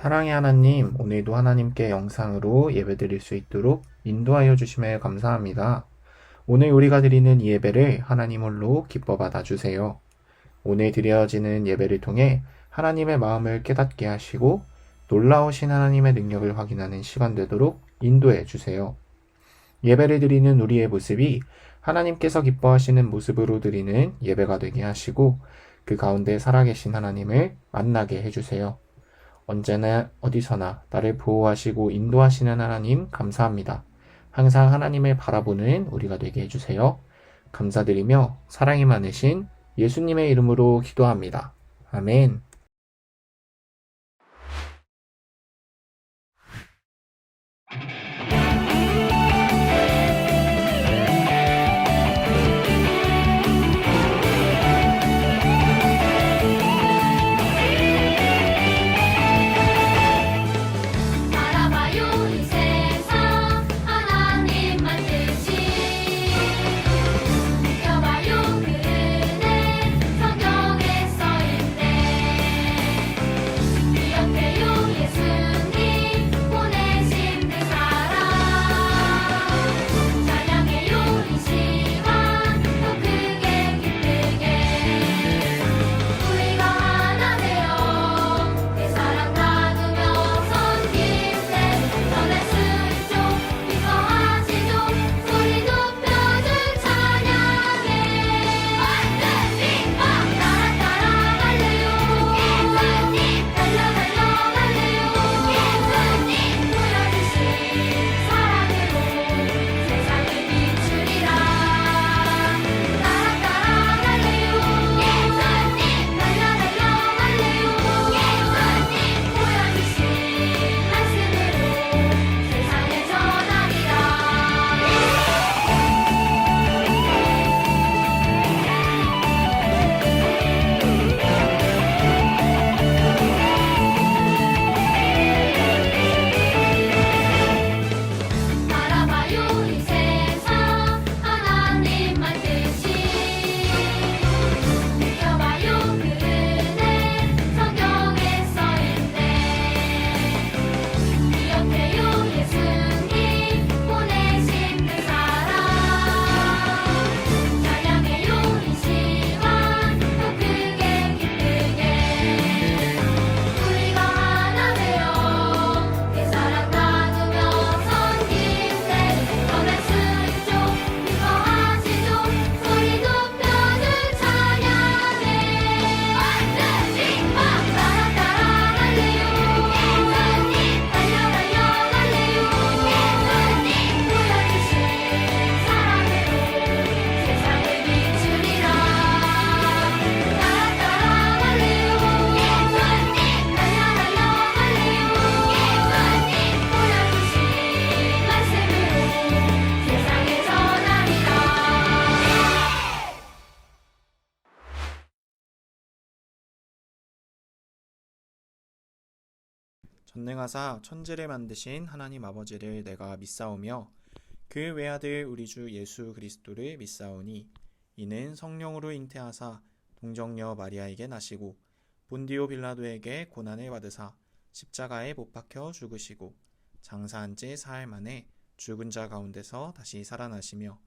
사랑의 하나님, 오늘도 하나님께 영상으로 예배드릴 수 있도록 인도하여 주심에 감사합니다. 오늘 우리가 드리는 이 예배를 하나님 홀로 기뻐 받아주세요. 오늘 드려지는 예배를 통해 하나님의 마음을 깨닫게 하시고 놀라우신 하나님의 능력을 확인하는 시간 되도록 인도해 주세요. 예배를 드리는 우리의 모습이 하나님께서 기뻐하시는 모습으로 드리는 예배가 되게 하시고 그 가운데 살아계신 하나님을 만나게 해주세요. 언제나 어디서나 나를 보호하시고 인도하시는 하나님 감사합니다. 항상 하나님을 바라보는 우리가 되게 해주세요. 감사드리며 사랑이 많으신 예수님의 이름으로 기도합니다. 아멘. 바라봐요 이 세상 하나님만 뜻이 느껴봐요 그 은혜 성경에 써있네 기억해요 예수님 보내신 그 사랑 찬양해요 이 시간 더 크게 기쁘게 우리가 하나 되어 그 사랑 나누며 섬길 때 전할 수 있죠 기뻐하시죠 소리 높여줄 찬양해 완전히 따라 따라 갈래요 예수님 달려 달려 갈래요 예수님 보여주신 사랑으로 세상을 비추리라 따라 따라 갈래요 예수님 달려 달려 갈래요 예수님 보여주신 말씀으로 세상에 전하리라 바라봐요 이 세상 하나님만 뜻이 느껴봐요 그 은혜 성경에 써있네 기억해요 예수님 보내신 그 사랑 찬양해요 이 시간 더 크게 기쁘게 우리가 하나 되어 그 사랑 나누며 섬길 때 전할 수 있죠 기뻐하시죠 소리 높여줄 찬양해 완전히 따라 따라 갈래요 예수님 달려 달려 갈래요 예수님 보여주신 사랑으로 세상을 비추리라 따라 따라 갈래요 예수님 달려 달려 갈래요 예수님 보여주신 말씀으로 세상에 전하리라 전능하사 천지를 만드신 하나님 아버지를 내가 믿사오며 그 외아들 우리 주 예수 그리스도를 믿사오니 이는 성령으로 잉태하사 동정녀 마리아에게 나시고 본디오 빌라도에게 고난을 받으사 십자가에 못 박혀 죽으시고 장사한 지 사흘 만에 죽은 자 가운데서 다시 살아나시며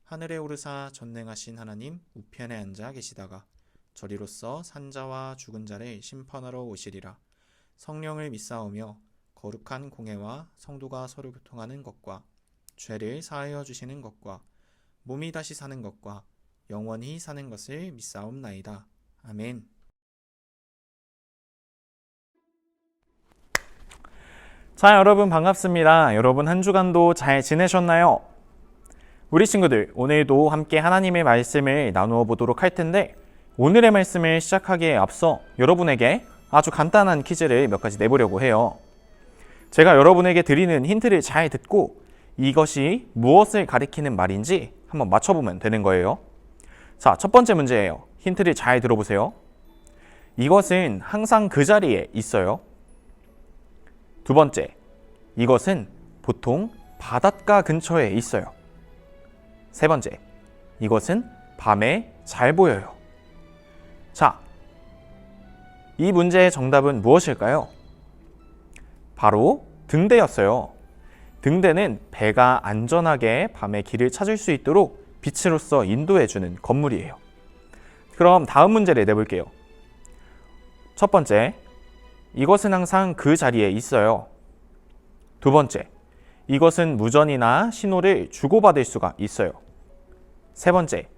하늘에 오르사 전능하신 하나님 우편에 앉아 계시다가 저리로서 산자와 죽은 자를 심판하러 오시리라. 성령을 믿사오며 거룩한 공회와 성도가 서로 교통하는 것과 죄를 사하여 주시는 것과 몸이 다시 사는 것과 영원히 사는 것을 믿사옵나이다. 아멘. 자, 여러분 반갑습니다. 여러분 한 주간도 잘 지내셨나요? 우리 친구들, 오늘도 함께 하나님의 말씀을 나누어 보도록 할 텐데 오늘의 말씀을 시작하기에 앞서 여러분에게 아주 간단한 퀴즈를 몇 가지 내보려고 해요. 제가 여러분에게 드리는 힌트를 잘 듣고 이것이 무엇을 가리키는 말인지 한번 맞춰보면 되는 거예요. 자, 첫 번째 문제예요. 힌트를 잘 들어보세요. 이것은 항상 그 자리에 있어요. 두 번째, 이것은 보통 바닷가 근처에 있어요. 세 번째, 이것은 밤에 잘 보여요. 자, 이 문제의 정답은 무엇일까요? 바로 등대였어요. 등대는 배가 안전하게 밤에 길을 찾을 수 있도록 빛으로서 인도해주는 건물이에요. 그럼 다음 문제를 내볼게요. 첫 번째, 이것은 항상 그 자리에 있어요. 두 번째, 이것은 무전이나 신호를 주고받을 수가 있어요. 세 번째,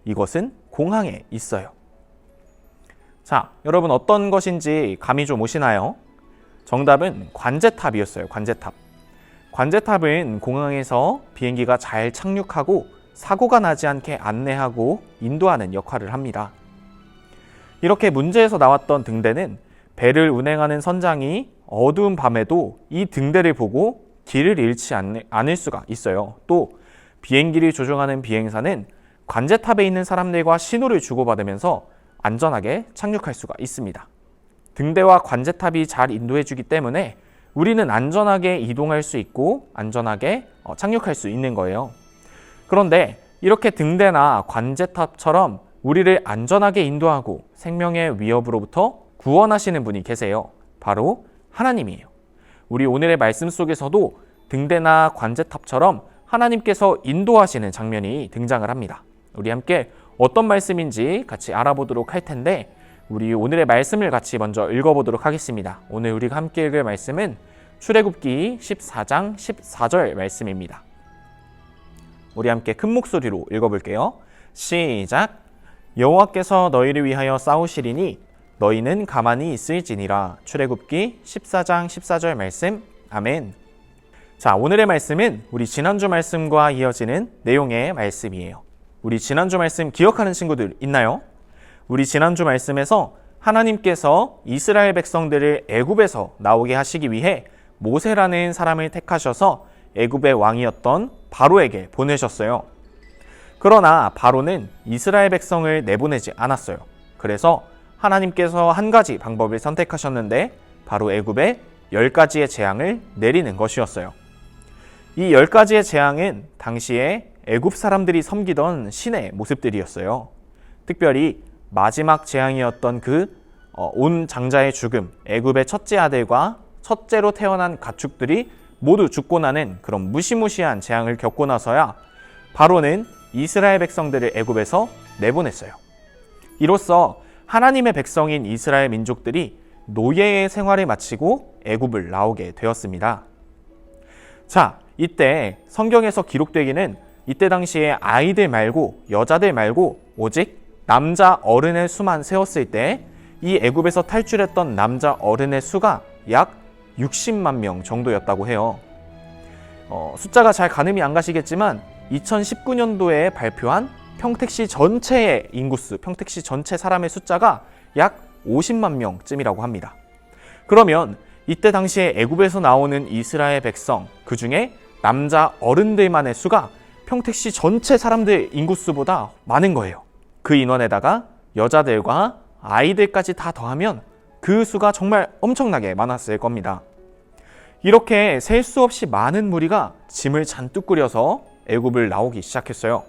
이것은 공항에 있어요. 자, 여러분 어떤 것인지 감이 좀 오시나요? 정답은 관제탑이었어요. 관제탑. 관제탑은 공항에서 비행기가 잘 착륙하고 사고가 나지 않게 안내하고 인도하는 역할을 합니다. 이렇게 문제에서 나왔던 등대는 배를 운행하는 선장이 어두운 밤에도 이 등대를 보고 길을 잃지 않을 수가 있어요. 또 비행기를 조종하는 비행사는 관제탑에 있는 사람들과 신호를 주고받으면서 안전하게 착륙할 수가 있습니다. 등대와 관제탑이 잘 인도해주기 때문에 우리는 안전하게 이동할 수 있고 안전하게 착륙할 수 있는 거예요. 그런데 이렇게 등대나 관제탑처럼 우리를 안전하게 인도하고 생명의 위협으로부터 구원하시는 분이 계세요. 바로 하나님이에요. 우리 오늘의 말씀 속에서도 등대나 관제탑처럼 하나님께서 인도하시는 장면이 등장을 합니다. 우리 함께 어떤 말씀인지 같이 알아보도록 할 텐데 우리 오늘의 말씀을 같이 먼저 읽어보도록 하겠습니다. 오늘 우리가 함께 읽을 말씀은 출애굽기 14장 14절 말씀입니다. 우리 함께 큰 목소리로 읽어볼게요. 시작! 여호와께서 너희를 위하여 싸우시리니 너희는 가만히 있을지니라. 출애굽기 14장 14절 말씀. 아멘. 자, 오늘의 말씀은 우리 지난주 말씀과 이어지는 내용의 말씀이에요. 우리 지난주 말씀 기억하는 친구들 있나요? 우리 지난주 말씀에서 하나님께서 이스라엘 백성들을 애굽에서 나오게 하시기 위해 모세라는 사람을 택하셔서 애굽의 왕이었던 바로에게 보내셨어요. 그러나 바로는 이스라엘 백성을 내보내지 않았어요. 그래서 하나님께서 한 가지 방법을 선택하셨는데 바로 애굽에 10가지의 재앙을 내리는 것이었어요. 이 10가지의 재앙은 당시에 애굽 사람들이 섬기던 신의 모습들이었어요. 특별히 마지막 재앙이었던 온 장자의 죽음, 애굽의 첫째 아들과 첫째로 태어난 가축들이 모두 죽고 나는 그런 무시무시한 재앙을 겪고 나서야 바로는 이스라엘 백성들을 애굽에서 내보냈어요. 이로써 하나님의 백성인 이스라엘 민족들이 노예의 생활을 마치고 애굽을 나오게 되었습니다. 자, 이때 성경에서 기록되기는 이때 당시에 아이들 말고 여자들 말고 오직 남자 어른의 수만 세웠을 때 이 애굽에서 탈출했던 남자 어른의 수가 약 60만 명 정도였다고 해요. 숫자가 잘 가늠이 안 가시겠지만 2019년도에 발표한 평택시 전체의 인구수, 평택시 전체 사람의 숫자가 약 50만 명쯤이라고 합니다. 그러면 이때 당시에 애굽에서 나오는 이스라엘 백성, 그 중에 남자 어른들만의 수가 평택시 전체 사람들 인구수보다 많은 거예요. 그 인원에다가 여자들과 아이들까지 다 더하면 그 수가 정말 엄청나게 많았을 겁니다. 이렇게 셀 수 없이 많은 무리가 짐을 잔뜩 꾸려서 애굽을 나오기 시작했어요.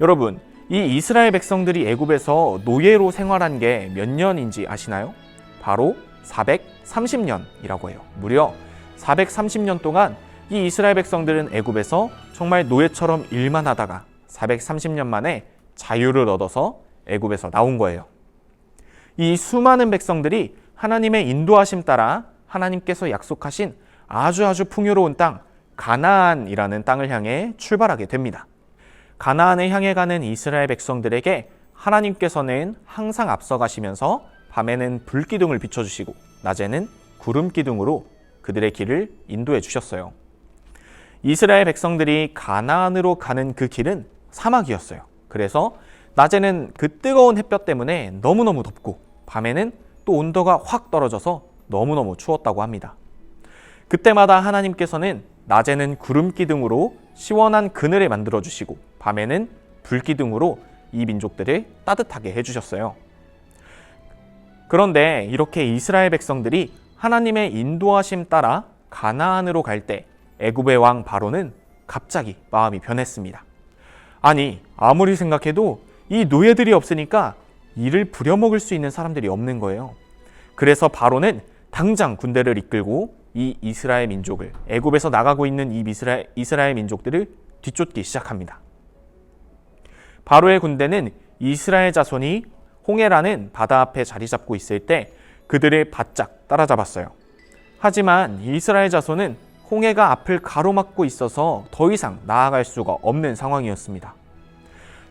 여러분, 이 이스라엘 백성들이 애굽에서 노예로 생활한 게 몇 년인지 아시나요? 바로 430년이라고 해요. 무려 430년 동안 이 이스라엘 백성들은 애굽에서 정말 노예처럼 일만 하다가 430년 만에 자유를 얻어서 애굽에서 나온 거예요. 이 수많은 백성들이 하나님의 인도하심 따라 하나님께서 약속하신 아주 풍요로운 땅, 가나안이라는 땅을 향해 출발하게 됩니다. 가나안을 향해 가는 이스라엘 백성들에게 하나님께서는 항상 앞서가시면서 밤에는 불기둥을 비춰주시고 낮에는 구름기둥으로 그들의 길을 인도해 주셨어요. 이스라엘 백성들이 가나안으로 가는 그 길은 사막이었어요. 그래서 낮에는 그 뜨거운 햇볕 때문에 너무너무 덥고 밤에는 또 온도가 확 떨어져서 너무너무 추웠다고 합니다. 그때마다 하나님께서는 낮에는 구름기둥으로 시원한 그늘을 만들어주시고 밤에는 불기둥으로 이 민족들을 따뜻하게 해주셨어요. 그런데 이렇게 이스라엘 백성들이 하나님의 인도하심 따라 가나안으로 갈 때 애굽의 왕 바로는 갑자기 마음이 변했습니다. 아니, 아무리 생각해도 이 노예들이 없으니까 이를 부려먹을 수 있는 사람들이 없는 거예요. 그래서 바로는 당장 군대를 이끌고 이 이스라엘 민족을, 애굽에서 나가고 있는 이 이스라엘 민족들을 뒤쫓기 시작합니다. 바로의 군대는 이스라엘 자손이 홍해라는 바다 앞에 자리 잡고 있을 때 그들을 바짝 따라잡았어요. 하지만 이스라엘 자손은 홍해가 앞을 가로막고 있어서 더 이상 나아갈 수가 없는 상황이었습니다.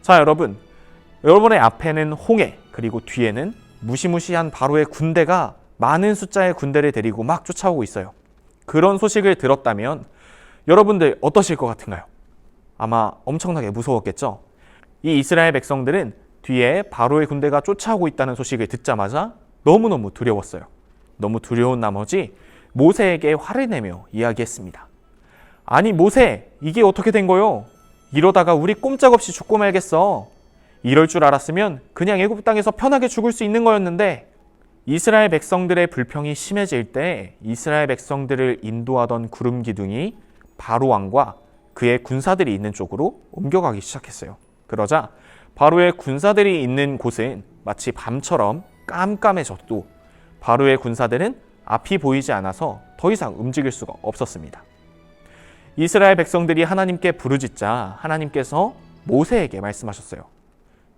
자, 여러분의 앞에는 홍해, 그리고 뒤에는 무시무시한 바로의 군대가 많은 숫자의 군대를 데리고 막 쫓아오고 있어요. 그런 소식을 들었다면 여러분들 어떠실 것 같은가요? 아마 엄청나게 무서웠겠죠? 이 이스라엘 백성들은 뒤에 바로의 군대가 쫓아오고 있다는 소식을 듣자마자 너무너무 두려웠어요. 너무 두려운 나머지 모세에게 화를 내며 이야기했습니다. 아니 모세, 이게 어떻게 된 거요? 이러다가 우리 꼼짝없이 죽고 말겠어. 이럴 줄 알았으면 그냥 애굽 땅에서 편하게 죽을 수 있는 거였는데. 이스라엘 백성들의 불평이 심해질 때 이스라엘 백성들을 인도하던 구름 기둥이 바로 왕과 그의 군사들이 있는 쪽으로 옮겨가기 시작했어요. 그러자 바로의 군사들이 있는 곳은 마치 밤처럼 깜깜해졌고 바로의 군사들은 앞이 보이지 않아서 더 이상 움직일 수가 없었습니다. 이스라엘 백성들이 하나님께 부르짖자 하나님께서 모세에게 말씀하셨어요.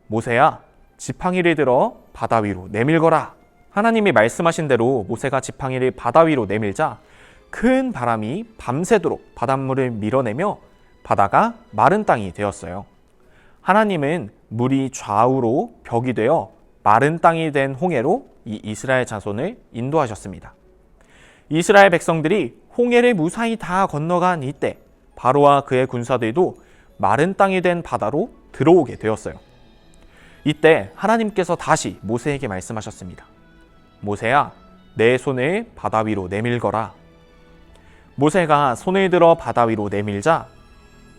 모세야, 지팡이를 들어 바다 위로 내밀거라. 하나님이 말씀하신 대로 모세가 지팡이를 바다 위로 내밀자 큰 바람이 밤새도록 바닷물을 밀어내며 바다가 마른 땅이 되었어요. 하나님은 물이 좌우로 벽이 되어 마른 땅이 된 홍해로 이 이스라엘 자손을 인도하셨습니다. 이스라엘 백성들이 홍해를 무사히 다 건너간 이때 바로와 그의 군사들도 마른 땅이 된 바다로 들어오게 되었어요. 이때 하나님께서 다시 모세에게 말씀하셨습니다. 모세야, 내 손을 바다 위로 내밀거라. 모세가 손을 들어 바다 위로 내밀자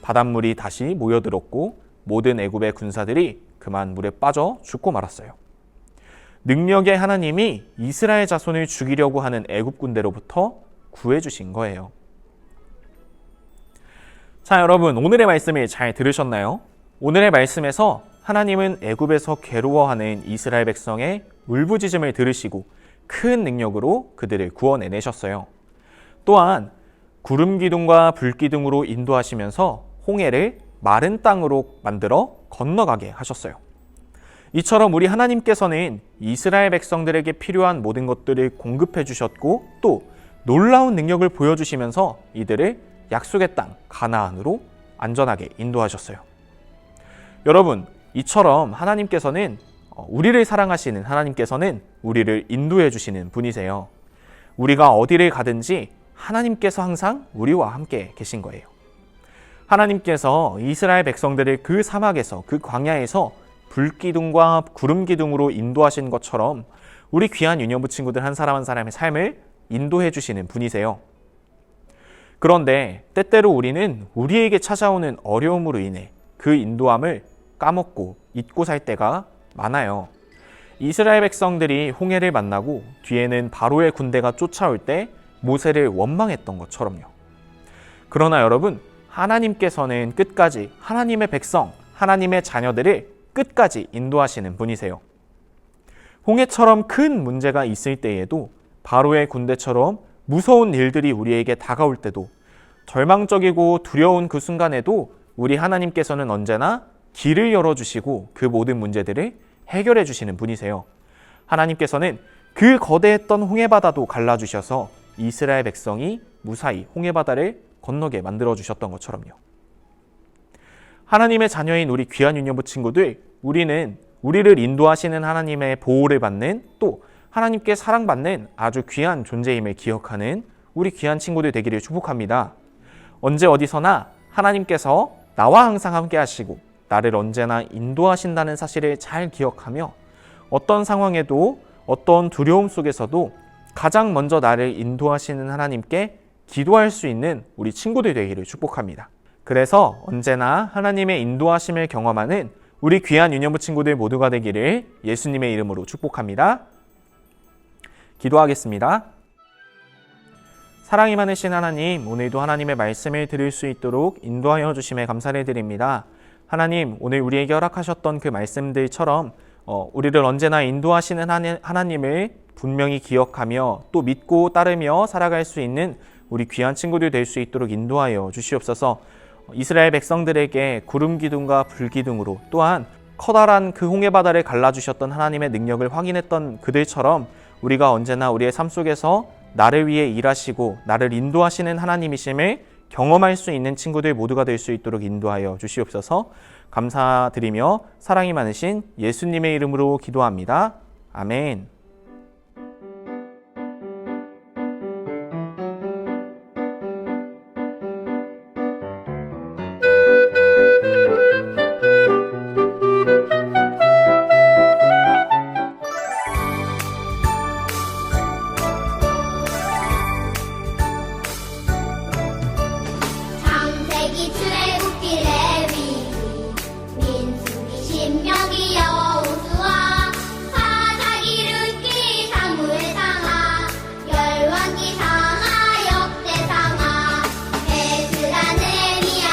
바닷물이 다시 모여들었고 모든 애굽의 군사들이 그만 물에 빠져 죽고 말았어요. 능력의 하나님이 이스라엘 자손을 죽이려고 하는 애굽 군대로부터 구해주신 거예요. 자, 여러분, 오늘의 말씀을 잘 들으셨나요? 오늘의 말씀에서 하나님은 애굽에서 괴로워하는 이스라엘 백성의 울부짖음을 들으시고 큰 능력으로 그들을 구원해내셨어요. 또한 구름 기둥과 불 기둥으로 인도하시면서 홍해를 마른 땅으로 만들어 건너가게 하셨어요. 이처럼 우리 하나님께서는 이스라엘 백성들에게 필요한 모든 것들을 공급해 주셨고 또 놀라운 능력을 보여주시면서 이들을 약속의 땅 가나안으로 안전하게 인도하셨어요. 여러분, 이처럼 하나님께서는 우리를 사랑하시는 하나님께서는 우리를 인도해 주시는 분이세요. 우리가 어디를 가든지 하나님께서 항상 우리와 함께 계신 거예요. 하나님께서 이스라엘 백성들을 그 사막에서, 그 광야에서 불기둥과 구름기둥으로 인도하신 것처럼 우리 귀한 유년부 친구들 한 사람 한 사람의 삶을 인도해 주시는 분이세요. 그런데 때때로 우리는 우리에게 찾아오는 어려움으로 인해 그 인도함을 까먹고 잊고 살 때가 많아요. 이스라엘 백성들이 홍해를 만나고 뒤에는 바로의 군대가 쫓아올 때 모세를 원망했던 것처럼요. 그러나 여러분, 하나님께서는 끝까지 하나님의 백성, 하나님의 자녀들을 끝까지 인도하시는 분이세요. 홍해처럼 큰 문제가 있을 때에도 바로의 군대처럼 무서운 일들이 우리에게 다가올 때도 절망적이고 두려운 그 순간에도 우리 하나님께서는 언제나 길을 열어주시고 그 모든 문제들을 해결해 주시는 분이세요. 하나님께서는 그 거대했던 홍해바다도 갈라주셔서 이스라엘 백성이 무사히 홍해바다를 건너게 만들어 주셨던 것처럼요. 하나님의 자녀인 우리 귀한 유년부 친구들, 우리는 우리를 인도하시는 하나님의 보호를 받는 또 하나님께 사랑받는 아주 귀한 존재임을 기억하는 우리 귀한 친구들 되기를 축복합니다. 언제 어디서나 하나님께서 나와 항상 함께 하시고 나를 언제나 인도하신다는 사실을 잘 기억하며 어떤 상황에도 어떤 두려움 속에서도 가장 먼저 나를 인도하시는 하나님께 기도할 수 있는 우리 친구들 되기를 축복합니다. 그래서 언제나 하나님의 인도하심을 경험하는 우리 귀한 유년부 친구들 모두가 되기를 예수님의 이름으로 축복합니다. 기도하겠습니다. 사랑이 많으신 하나님, 오늘도 하나님의 말씀을 들을 수 있도록 인도하여 주심에 감사를 드립니다. 하나님, 오늘 우리에게 허락하셨던 그 말씀들처럼 우리를 언제나 인도하시는 하나님을 분명히 기억하며 또 믿고 따르며 살아갈 수 있는 우리 귀한 친구들 될 수 있도록 인도하여 주시옵소서. 이스라엘 백성들에게 구름 기둥과 불 기둥으로 또한 커다란 그 홍해 바다를 갈라주셨던 하나님의 능력을 확인했던 그들처럼 우리가 언제나 우리의 삶 속에서 나를 위해 일하시고 나를 인도하시는 하나님이심을 경험할 수 있는 친구들 모두가 될 수 있도록 인도하여 주시옵소서. 감사드리며 사랑이 많으신 예수님의 이름으로 기도합니다. 아멘. 창세기 출애굽기 레위기 민수기 신명기 여호수아 사사기 룻기 사무엘 상하 열왕기 상하 역대상하 에스라 느헤미야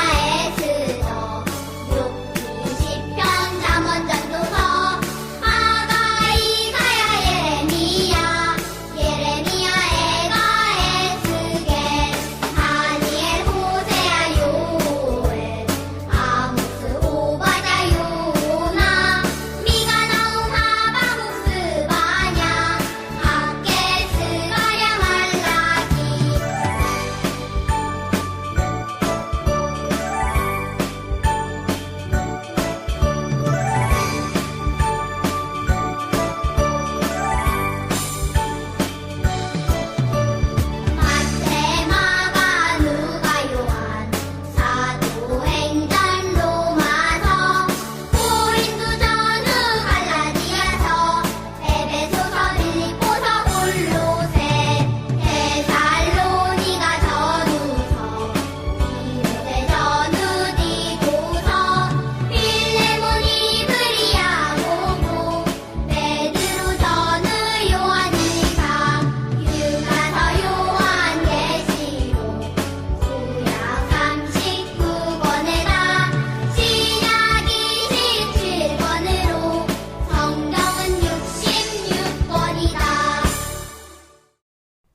에스더 욥기 시편 잠언 전도서 아가 이사야 예레미야 에가 에스겔 다니엘 호세아 요엘 아모스 오바댜 요나 미가 나움 하바국 스바냐 학개 스가랴 말라기 마태 마가 누가 요한 사도행전 로마서 고린도 전후 갈라디아서 에베소서 빌립보서 골로새 데살로니가 전후서 디모데 전후 디도서 필레몬 이브리야 고고 베드로 전후 요한 일상 유가서 요한 계시록 구약 39권에다 신약 27권으로 성경은 66권이다.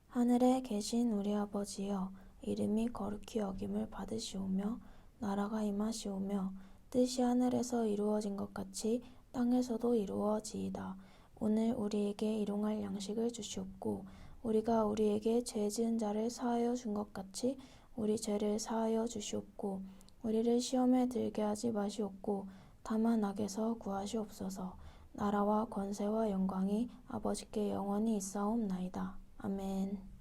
하늘에 계신 우리 아버지여, 이름이 거룩히 여김을 받으시오며 나라가 임하시오며 뜻이 하늘에서 이루어진 것 같이 땅에서도 이루어지이다. 오늘 우리에게 일용할 양식을 주시옵고 우리가 우리에게 죄 지은 자를 사하여 준 것 같이 우리 죄를 사하여 주시옵고 우리를 시험에 들게 하지 마시옵고 다만 악에서 구하시옵소서. 나라와 권세와 영광이 아버지께 영원히 있사옵나이다. 아멘.